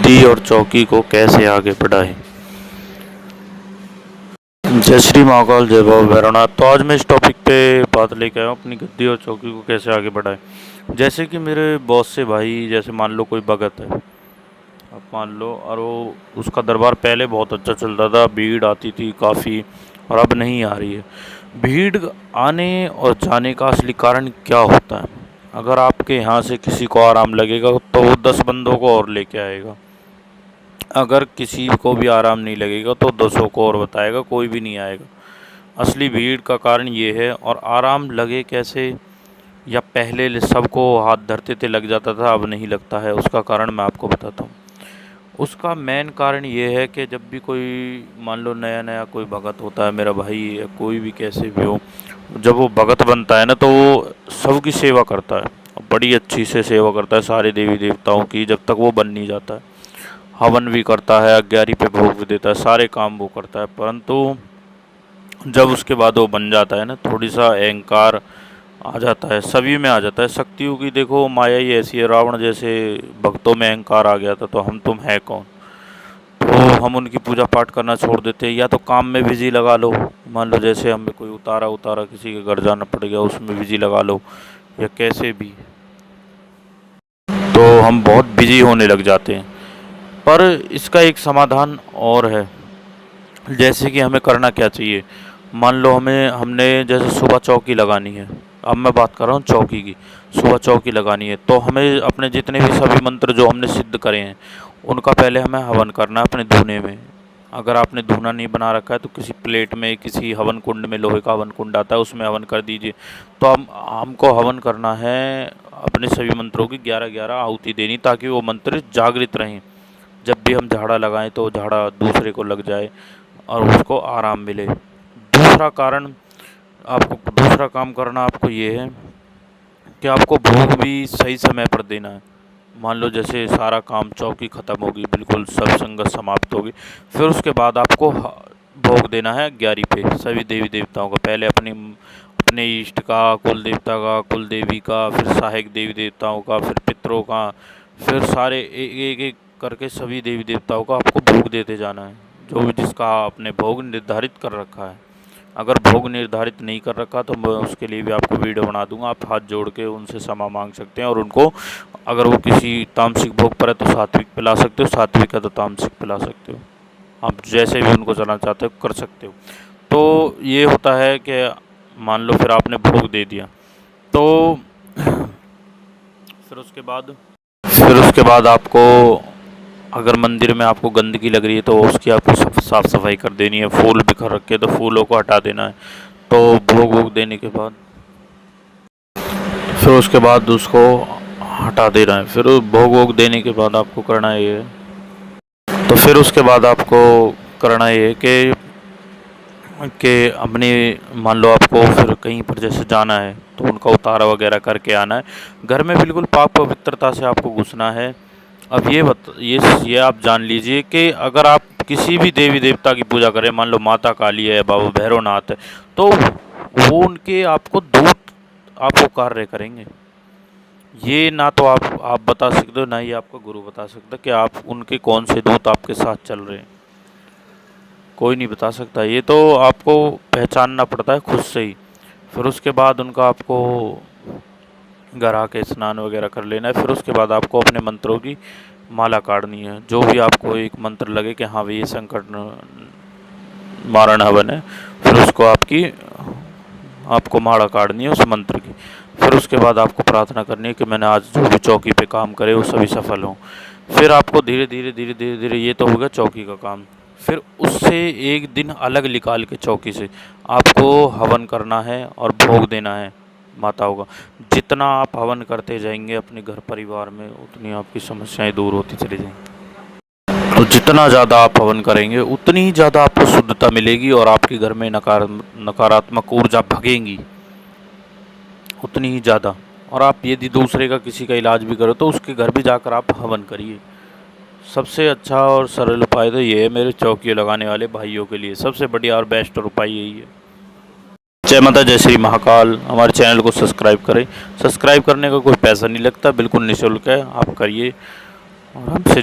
गद्दी और चौकी को कैसे आगे बढ़ाएं। जय श्री महाकाल, जय बाबा भैरवनाथ। तो आज मैं इस टॉपिक पे बात लेके आया हूँ, अपनी गद्दी और चौकी को कैसे आगे बढ़ाएं। जैसे कि मेरे बॉस से भाई, जैसे मान लो कोई भगत है, अब मान लो, और वो उसका दरबार पहले बहुत अच्छा चलता था, भीड़ आती थी काफ़ी, और अब नहीं आ रही है। भीड़ आने और जाने का असली कारण क्या होता है? अगर आपके यहाँ से किसी को आराम लगेगा तो वो 10 बंदों को और लेके आएगा। अगर किसी को भी आराम नहीं लगेगा तो 10 को और बताएगा, कोई भी नहीं आएगा। असली भीड़ का कारण ये है। और आराम लगे कैसे, या पहले सबको हाथ धरते थे लग जाता था, अब नहीं लगता है, उसका कारण मैं आपको बताता हूँ। उसका मेन कारण ये है कि जब भी कोई मान लो नया नया कोई भगत होता है, मेरा भाई या कोई भी कैसे भी हो, जब वो भगत बनता है ना तो वो सबकी सेवा करता है, बड़ी अच्छी से सेवा करता है सारे देवी देवताओं की, जब तक वो बन नहीं जाता है। हवन भी करता है, अग्यारी पे भोग भी देता है, सारे काम वो करता है। परंतु जब उसके बाद वो बन जाता है ना, थोड़ी सा अहंकार आ जाता है, सभी में आ जाता है। शक्तियों की देखो माया ही ऐसी है, रावण जैसे भक्तों में अहंकार आ गया था, तो हम तुम है कौन। तो हम उनकी पूजा पाठ करना छोड़ देते हैं, या तो काम में बिजी लगा लो। मान लो जैसे हमें कोई उतारा किसी के घर जाना पड़ गया, उसमें बिजी लगा लो, या कैसे भी, तो हम बहुत बिजी होने लग जाते हैं। पर इसका एक समाधान और है। जैसे कि हमें करना क्या चाहिए, मान लो हमने जैसे सुबह चौकी लगानी है, अब मैं बात कर रहा हूँ चौकी की। सुबह चौकी लगानी है तो हमें अपने जितने भी सभी मंत्र जो हमने सिद्ध करे हैं उनका पहले हमें हवन करना है अपने धूने में। अगर आपने धूना नहीं बना रखा है तो किसी प्लेट में, किसी हवन कुंड में, लोहे का हवन कुंड आता है, उसमें हवन कर दीजिए। तो हमको हवन करना है अपने सभी मंत्रों की 11-11 आहुति देनी, ताकि वो मंत्र जागृत रहें। जब भी हम झाड़ा लगाएं तो झाड़ा दूसरे को लग जाए और उसको आराम मिले। दूसरा काम करना आपको ये है कि आपको भोग भी सही समय पर देना है। मान लो जैसे सारा काम, चौकी ख़त्म होगी, बिल्कुल सब संगत समाप्त होगी, फिर उसके बाद आपको भोग देना है ग्यारह पे सभी देवी देवताओं का। पहले अपने इष्ट का, कुल देवता का, कुल देवी का, फिर सहायक देवी देवताओं का, फिर पितरों का, फिर सारे एक एक करके सभी देवी देवताओं का आपको भोग देते जाना है, जो भी जिसका आपने भोग निर्धारित कर रखा है। अगर भोग निर्धारित नहीं कर रखा तो मैं उसके लिए भी आपको वीडियो बना दूंगा, आप हाथ जोड़ के उनसे क्षमा मांग सकते हैं। और उनको, अगर वो किसी तामसिक भोग पर है तो सात्विक पिला सकते हो, सात्विक है तो तामसिक पिला सकते हो। आप जैसे भी उनको चलाना चाहते हो कर सकते हो। तो ये होता है कि मान लो फिर आपने भोग दे दिया, तो फिर उसके बाद आपको, अगर मंदिर में आपको गंदगी लग रही है तो उसकी आपको साफ़ सफाई कर देनी है। फूल बिखर रखे हैं तो फूलों को हटा देना है। तो भोग वोग देने के बाद फिर उसके बाद उसको हटा देना है। फिर भोग वोग देने के बाद आपको करना ये है, तो फिर उसके बाद आपको करना ये है कि अपने, मान लो आपको फिर कहीं पर जैसे जाना है तो उनका उतारा वगैरह करके आना है। घर में बिल्कुल पाक पवित्रता से आपको घुसना है। अब ये आप जान लीजिए कि अगर आप किसी भी देवी देवता की पूजा करें, मान लो माता काली है, बाबा भैरवनाथ है, तो वो उनके आपको दूत आपको कार्य करेंगे। ये ना तो आप बता सकते हो, ना ही आपका गुरु बता सकता कि आप उनके कौन से दूत आपके साथ चल रहे हैं, कोई नहीं बता सकता। ये तो आपको पहचानना पड़ता है खुद से ही। फिर उसके बाद उनका आपको घर आके स्नान वगैरह कर लेना है। फिर उसके बाद आपको अपने मंत्रों की माला काटनी है। जो भी आपको एक मंत्र लगे कि हाँ भाई ये संकट मारण हवन है, फिर उसको आपको माला काटनी है उस मंत्र की। फिर उसके बाद आपको प्रार्थना करनी है कि मैंने आज जो भी चौकी पे काम करे वो सभी सफल हों। फिर आपको धीरे धीरे ये तो होगा चौकी का काम। फिर उससे एक दिन अलग निकाल के चौकी से आपको हवन करना है और भोग देना है माताओं का। जितना आप हवन करते जाएंगे अपने घर परिवार में, उतनी आपकी समस्याएं दूर होती चली जाएंगी। तो जितना ज़्यादा आप हवन करेंगे उतनी ही ज़्यादा आपको शुद्धता मिलेगी, और आपके घर में नकारात्मक ऊर्जा भगेंगी उतनी ही ज़्यादा। और आप यदि दूसरे का, किसी का इलाज भी करो तो उसके घर भी जाकर आप हवन करिए। सबसे अच्छा और सरल उपाय तो ये है मेरे चौकी लगाने वाले भाइयों के लिए, सबसे बढ़िया और बेस्ट उपाय यही है। जय माता, जय श्री महाकाल। हमारे चैनल को सब्सक्राइब करें। सब्सक्राइब करने का कोई पैसा नहीं लगता, बिल्कुल निःशुल्क है, आप करिए और हमसे